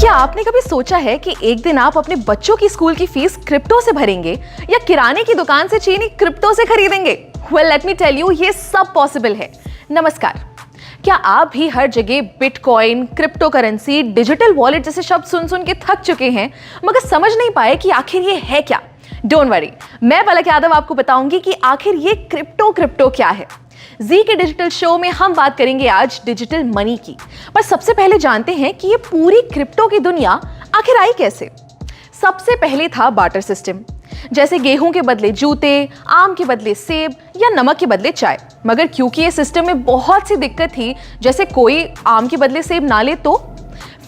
क्या आपने कभी सोचा है कि एक दिन आप अपने बच्चों की स्कूल की फीस क्रिप्टो से भरेंगे या किराने की दुकान से चीनी क्रिप्टो से खरीदेंगे? Well, let me tell you, ये सब पॉसिबल है। नमस्कार। क्या आप भी हर जगह bitcoin, crypto currency, digital wallet जैसे शब्द सुन सुन के थक चुके हैं मगर समझ नहीं पाए कि आखिर ये है क्या? डोंट वरी, मैं पलक यादव आपको बताऊंगी कि आखिर ये क्रिप्टो क्या है। जी के डिजिटल शो में हम बात करेंगे आज डिजिटल मनी की। पर सबसे पहले जानते हैं कि ये पूरी क्रिप्टो की दुनिया आखिर आई कैसे। सबसे पहले था बार्टर सिस्टम, जैसे गेहूं के बदले जूते, आम के बदले सेब या नमक के बदले चाय। मगर क्योंकि ये सिस्टम में बहुत सी दिक्कत थी, जैसे कोई आम के बदले सेब ना ले तो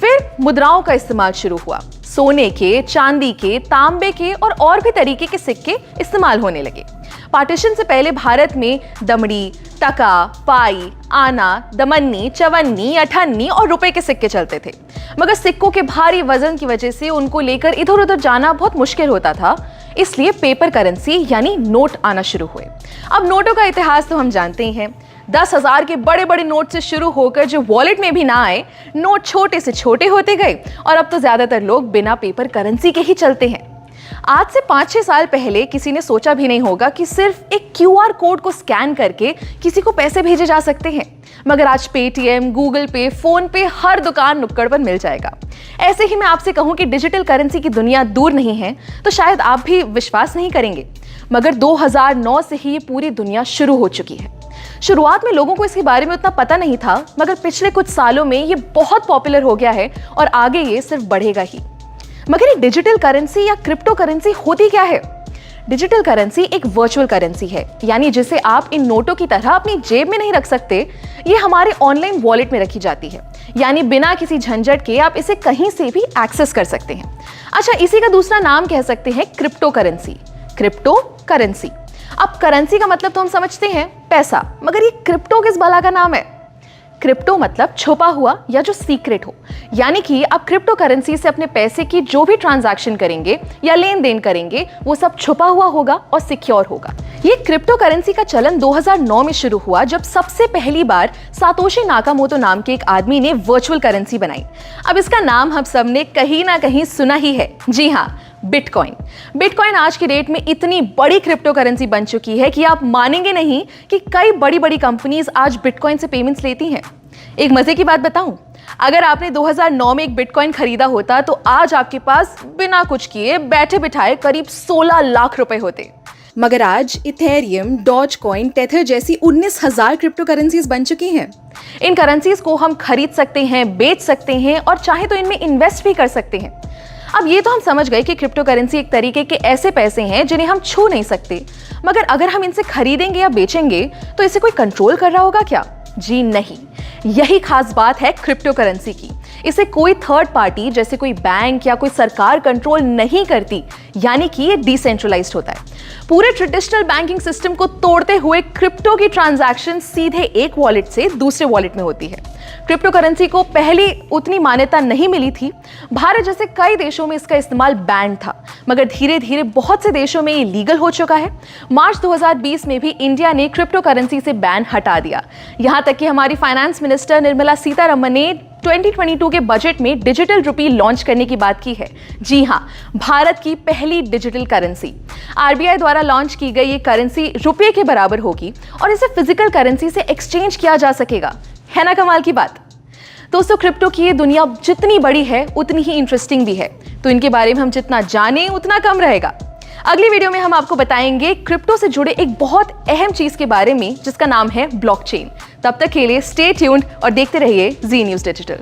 फिर मुद्राओं का इस्तेमाल शुरू हुआ। सोने के, चांदी के, तांबे के और भी तरीके के सिक्के इस्तेमाल होने लगे। पार्टीशन से पहले भारत में दमड़ी, टका, पाई, आना, दमन्नी, चवन्नी, अठन्नी और रुपए के सिक्के चलते थे। मगर सिक्कों के भारी वजन की वजह से उनको लेकर इधर उधर जाना बहुत मुश्किल होता था, इसलिए पेपर करेंसी यानी नोट आना शुरू हुए। अब नोटों का इतिहास तो हम जानते ही हैं। 10,000 के बड़े बड़े नोट से शुरू होकर जो वॉलेट में भी ना आए, नोट छोटे से छोटे होते गए और अब तो ज्यादातर लोग बिना पेपर करेंसी के ही चलते हैं। आज से 5-6 साल पहले किसी ने सोचा भी नहीं होगा कि सिर्फ एक क्यूआर कोड को स्कैन करके किसी को पैसे भेजे जा सकते हैं। मगर आज पेटीएम, गूगल पे, फोन पे हर दुकान नुक्कड़ पर मिल जाएगा। ऐसे ही मैं आपसे कहूं कि डिजिटल करेंसी की दुनिया दूर नहीं है तो शायद आप भी विश्वास नहीं करेंगे, मगर 2009 से ही ये पूरी दुनिया शुरू हो चुकी है। शुरुआत में लोगों को इसके बारे में उतना पता नहीं था, मगर पिछले कुछ सालों में ये बहुत पॉपुलर हो गया है और आगे ये सिर्फ बढ़ेगा ही। मगर ये डिजिटल करेंसी या क्रिप्टो करेंसी होती क्या है? डिजिटल करेंसी एक वर्चुअल करेंसी है, यानी जिसे आप इन नोटों की तरह अपनी जेब में नहीं रख सकते। ये हमारे ऑनलाइन वॉलेट में रखी जाती है, यानी बिना किसी झंझट के आप इसे कहीं से भी एक्सेस कर सकते हैं। अच्छा, इसी का दूसरा नाम कह सकते हैं क्रिप्टो करेंसी। Crypto currency. अब करेंसी का मतलब तो हम समझते हैं पैसा, मगर ये क्रिप्टो किस भला का नाम है? क्रिप्टो मतलब छुपा हुआ या जो सीक्रेट हो, यानी कि आप क्रिप्टो करेंसी से अपने पैसे की जो भी ट्रांजैक्शन करेंगे या लेन देन करेंगे वो सब छुपा हुआ होगा और सिक्योर होगा। ये क्रिप्टो करेंसी का चलन 2009 में शुरू हुआ, जब सबसे पहली बार सातोशी नाकामोटो नाम के एक आदमी ने वर्चुअल करेंसी बनाई। अब इसका नाम हम सब ने कहीं ना कहीं सुना ही है। जी हाँ, बिटकॉइन। बिटकॉइन आज की डेट में इतनी बड़ी क्रिप्टो करेंसी बन चुकी है कि आप मानेंगे नहीं कि कई बड़ी बड़ी कंपनीज आज बिटकॉइन से पेमेंट्स लेती हैं। एक मजे की बात बताऊं, अगर आपने 2009 में एक बिटकॉइन खरीदा होता तो आज आपके पास बिना कुछ किए बैठे बिठाए करीब 16 लाख रुपए होते। मगर आज इथेरियम, डॉजकॉइन, टेथर जैसी 19,000 क्रिप्टो करेंसीज बन चुकी हैं। इन करेंसीज को हम खरीद सकते हैं, बेच सकते हैं और चाहे तो इनमें इन्वेस्ट भी कर सकते हैं। अब ये तो हम समझ गए कि क्रिप्टो करेंसी एक तरीके के ऐसे पैसे हैं जिन्हें हम छू नहीं सकते, मगर अगर हम इनसे खरीदेंगे या बेचेंगे तो इसे कोई कंट्रोल कर रहा होगा क्या? जी नहीं। यही खास बात है क्रिप्टो करेंसी की। इसे कोई थर्ड पार्टी जैसे कोई बैंक या कोई सरकार कंट्रोल नहीं करती, यानी कि ये डिसेंट्रलाइज्ड होता है। पूरे ट्रेडिशनल बैंकिंग सिस्टम को तोड़ते हुए क्रिप्टो की ट्रांजैक्शन सीधे एक वॉलेट से दूसरे वॉलेट में होती है। क्रिप्टो करेंसी को पहले उतनी मान्यता नहीं मिली थी। भारत जैसे कई देशों में इसका इस्तेमाल बैन था, मगर धीरे धीरे बहुत से देशों में ये लीगल हो चुका है। मार्च 2020 में भी इंडिया ने क्रिप्टो करेंसी से बैन हटा दिया। यहां तक कि हमारी फाइनेंस मिनिस्टर निर्मला सीतारमण ने 2022 के बजट में डिजिटल रुपी लॉन्च करने की बात की है। जी हाँ, भारत की पहली डिजिटल करेंसी। आरबीआई द्वारा लॉन्च की गई ये करेंसी रुपये के बराबर होगी और इसे फिजिकल करेंसी से एक्सचेंज किया जा सकेगा। है ना कमाल की बात? दोस्तों, क्रिप्टो की ये दुनिया जितनी बड़ी है उतनी ही इंटरेस्टिंग भी है, तो इनके बारे में हम जितना जाने उतना कम रहेगा। अगली वीडियो में हम आपको बताएंगे क्रिप्टो से जुड़े एक बहुत अहम चीज के बारे में जिसका नाम है ब्लॉकचेन। तब तक के लिए स्टे ट्यून्ड और देखते रहिए जी न्यूज़ डिजिटल।